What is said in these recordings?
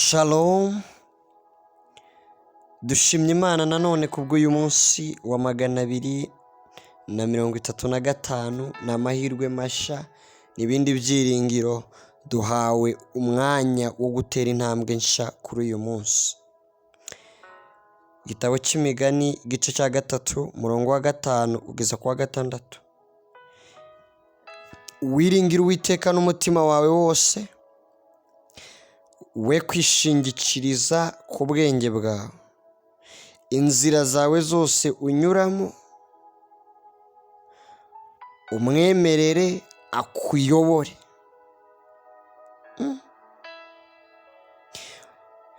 Shalom, dushimye Imana nanone kubw'uyu munsi wa 235, ni amahirwe mashya n'ibindi byiringiro duhawe umwanya wo gutera intambwe nshya kuri uyu munsi. Igitabo cy'imigani igice cya 3 umurongo wa 5 kugeza ku wa 6. Wiringira Uwiteka n'umutima wawe wose, we kwishingikiriza ku bwenge bwawe. Inzira zawe zose unyuramo umwemerere akuyobore.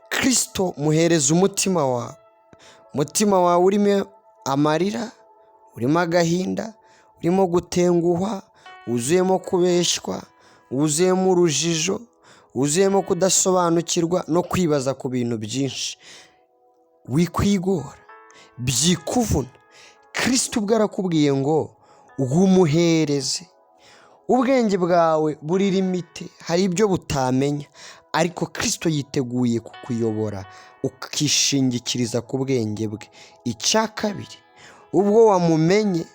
Kristo muhereza umutima wawe. Umutima wawe urimo amarira, urimo agahinda, urimo gutenguhwa, wuzuyemo kubeshywa, wuzuyemo urujijo, wuzuyemo kudasobanukirwa no kwibaza ku bintu byinshi. Wikwigora, byikuvuna. Kristo ubwo arakubwiye ngo umuhereze. Ubwenge bwawe buri limite, hari ibyo butamenya, ariko Kristo yiteguye kukuyobora ukishingikiriza ku bwenge bwe. Icya kabiri, ubwo wamumenye,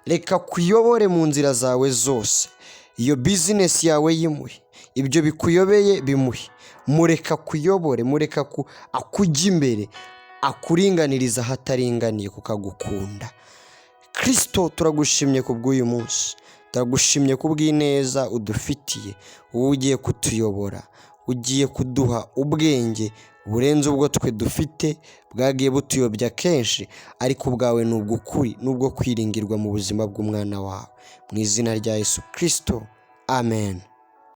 reka kuyobore mu nzira zawe zose. Iyo bizinesi yawe yimuhe, ibyo bikuyobeye bimuhe. Mureka kuyobore, mureka akujya imbere, akuringaniriza ahataringaniye kukagukunda. Kristo turagushimye kubw'uyu munsi, turagushimye kubw'ineza udufitiye. Wowe ugiye kutuyobora, ugiye kuduha ubwenge burenze ubwo twe dufite, bwagiye butuyobya kenshi, ariko ubwawe ni ubw'ukuri n'ubwo kwiringirwa mu buzima bw'umwana wawe. Mu izina rya Yesu Kristo, amen.